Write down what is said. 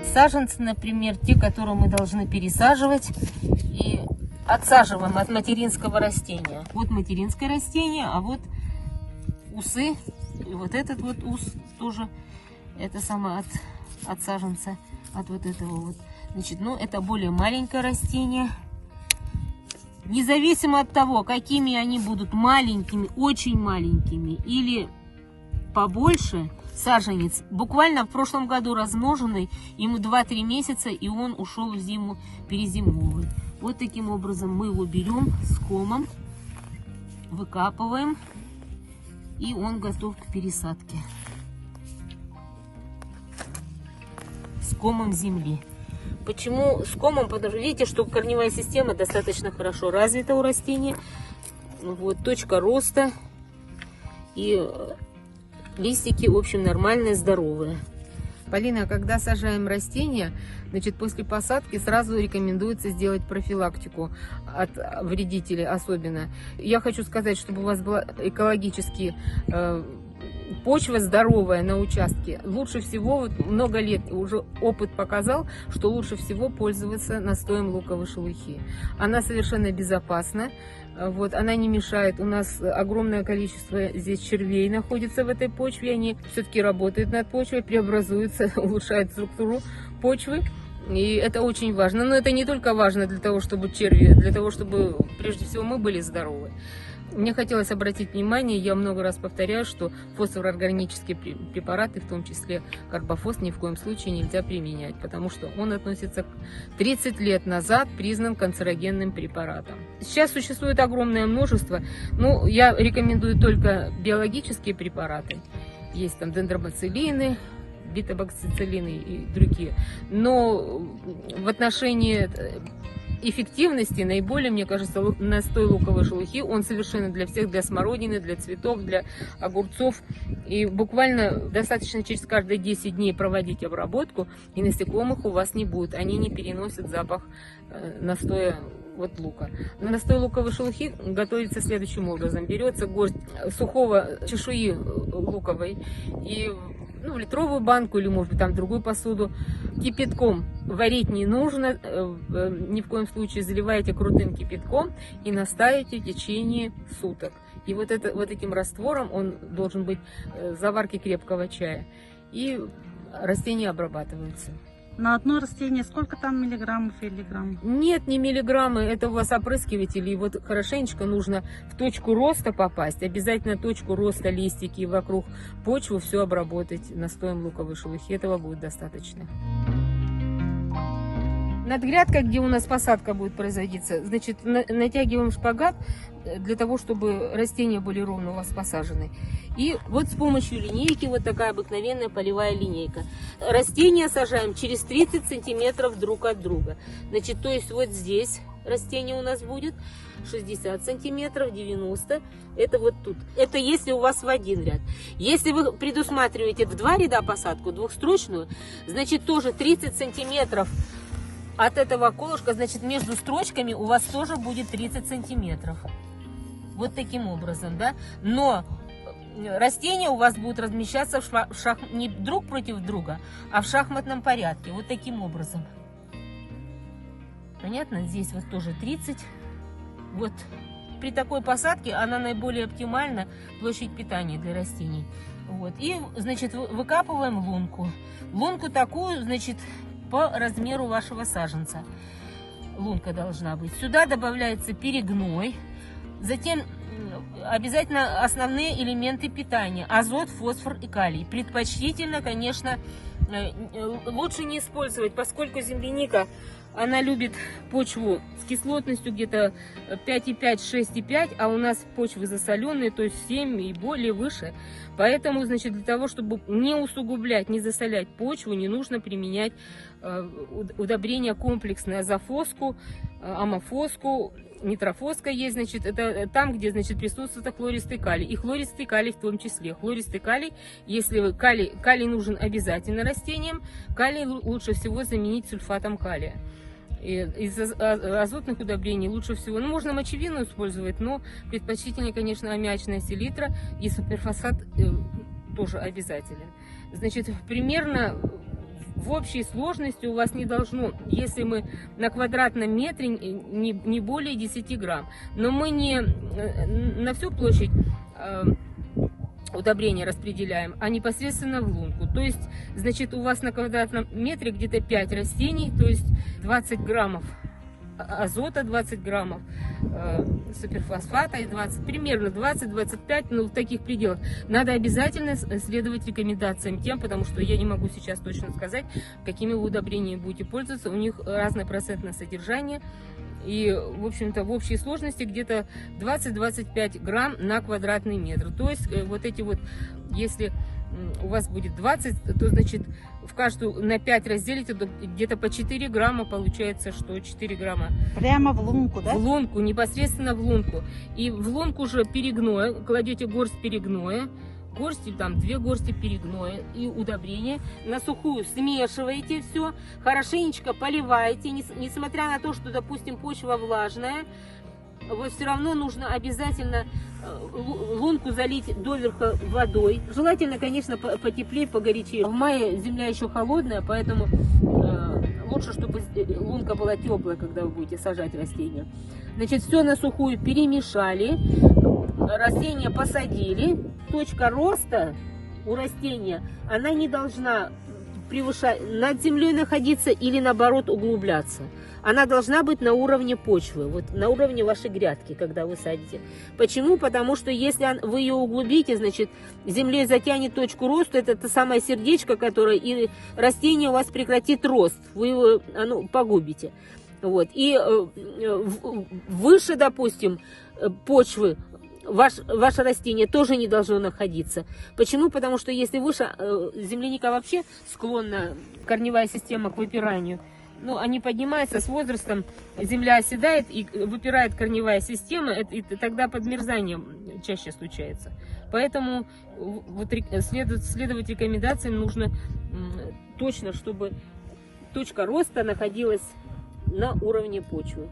саженцы, например, те, которые мы должны пересаживать и отсаживаем от материнского растения. Вот материнское растение, а вот усы, и вот этот вот ус тоже, это самое от саженца, от вот этого вот. Значит, ну это более маленькое растение. Независимо от того, какими они будут, маленькими, очень маленькими или побольше, саженец, буквально в прошлом году размноженный, ему 2-3 месяца, и он ушел в зиму перезимовый. Вот таким образом мы его берем с комом, выкапываем, и он готов к пересадке. С комом земли. Почему с комом? Потому что видите, что корневая система достаточно хорошо развита у растения. Вот, точка роста. И листики, в общем, нормальные, здоровые. Полина, когда сажаем растения, значит, после посадки сразу рекомендуется сделать профилактику от вредителей особенно. Я хочу сказать, чтобы у вас была экологически почва здоровая на участке. Лучше всего, вот много лет уже опыт показал, что лучше всего пользоваться настоем луковой шелухи. Она совершенно безопасна. Вот, она не мешает. У нас огромное количество здесь червей находится в этой почве. Они все-таки работают над почвой, преобразуются, улучшают структуру почвы. И это очень важно. Но это не только важно для того, чтобы черви, для того, чтобы прежде всего мы были здоровы. Мне хотелось обратить внимание, я много раз повторяю, что фосфороорганические препараты, в том числе карбофос, ни в коем случае нельзя применять, потому что он относится к 30 лет назад признан канцерогенным препаратом. Сейчас существует огромное множество, но я рекомендую только биологические препараты. Есть там дендробациллины, битобакцициллины и другие. Но в отношении эффективности наиболее, мне кажется, настой луковой шелухи, он совершенно для всех, для смородины, для цветов, для огурцов. И буквально достаточно через каждые 10 дней проводить обработку, и насекомых у вас не будет. Они не переносят запах настоя вот лука. Но настой луковой шелухи готовится следующим образом. Берется горсть сухого чешуи луковой и в литровую банку или, может быть, там в другую посуду. Кипятком варить не нужно, ни в коем случае заливаете крутым кипятком и настаиваете в течение суток. И вот этим раствором, он должен быть заварки крепкого чая, и растения обрабатываются. На одно растение сколько там миллиграммов или граммов? Нет, не миллиграммы, это у вас опрыскиватели. И вот хорошенечко нужно в точку роста попасть. Обязательно точку роста, листики, вокруг почвы все обработать настоем луковой шелухи. Этого будет достаточно. Над грядкой, где у нас посадка будет производиться, значит, натягиваем шпагат для того, чтобы растения были ровно у вас посажены. И вот с помощью линейки, вот такая обыкновенная полевая линейка. Растения сажаем через 30 сантиметров друг от друга. Значит, то есть вот здесь растение у нас будет 60 сантиметров, 90, это вот тут. Это если у вас в один ряд. Если вы предусматриваете в 2 ряда посадку, двухстрочную, значит, тоже 30 сантиметров от этого колышка, значит, между строчками у вас тоже будет 30 сантиметров. Вот таким образом, да. Но растения у вас будут размещаться не друг против друга, а в шахматном порядке. Вот таким образом. Понятно? Здесь вот тоже 30. Вот при такой посадке она наиболее оптимальна, площадь питания для растений. Вот. И, значит, выкапываем лунку. Лунку такую, значит, по размеру вашего саженца. Лунка должна быть. Сюда добавляется перегной. Затем обязательно основные элементы питания. Азот, фосфор и калий. Предпочтительно, конечно, лучше не использовать, поскольку земляника, она любит почву с кислотностью где-то 5,5, 6,5, а у нас почвы засоленные, то есть 7 и более, выше. Поэтому, значит, для того, чтобы не усугублять, не засолять почву, не нужно применять удобрения комплексные: азофоску, амофоску, нитрофоска есть, значит, это там, где, значит, присутствует хлористый калий, и хлористый калий в том числе. Хлористый калий, если калий нужен обязательно растениям, калий лучше всего заменить сульфатом калия. Из азотных удобрений лучше всего, можно мочевину использовать, но предпочтительнее, конечно, аммиачная селитра, и суперфосфат тоже обязателен. Значит, примерно в общей сложности у вас не должно, если мы на квадратном метре не более 10 грамм. Но мы не на всю площадь удобрения распределяем, а непосредственно в лунку. То есть, значит, у вас на квадратном метре где-то 5 растений, то есть 20 граммов азота, 20 граммов суперфосфата и 20, примерно 20-25, ну, в таких пределах. Надо обязательно следовать рекомендациям тем, потому что я не могу сейчас точно сказать, какими вы удобрениями будете пользоваться. У них разное процентное содержание. И, в общем-то, в общей сложности где-то 20-25 грамм на квадратный метр. То есть, вот эти вот, если у вас будет 20, то, значит, в каждую на 5 разделите, где-то по 4 грамма получается, что 4 грамма. Прямо в лунку, да? В лунку, непосредственно в лунку. И в лунку уже перегноя, кладете горсть перегноя, горсти, там 2 горсти перегноя и удобрения. На сухую смешиваете все, хорошенечко поливаете, несмотря на то, что, допустим, почва влажная, вот все равно нужно обязательно лунку залить доверха водой. Желательно, конечно, потеплее, погорячее. В мае земля еще холодная, поэтому лучше, чтобы лунка была теплая, когда вы будете сажать растения. Значит, все на сухую перемешали, растения посадили. Точка роста у растения, она не должна превышать, над землей находиться или наоборот углубляться. Она должна быть на уровне почвы, вот на уровне вашей грядки, когда вы садите. Почему? Потому что если вы ее углубите, значит, землей затянет точку роста, это то самое сердечко, которое, и растение у вас прекратит рост, вы его погубите. Вот. И выше, допустим, почвы ваше растение тоже не должно находиться. Почему? Потому что если выше, земляника вообще склонна, корневая система, к выпиранию. Ну, они поднимаются с возрастом, земля оседает и выпирает корневая система, и тогда подмерзание чаще случается. Поэтому вот следовать рекомендациям нужно точно, чтобы точка роста находилась на уровне почвы.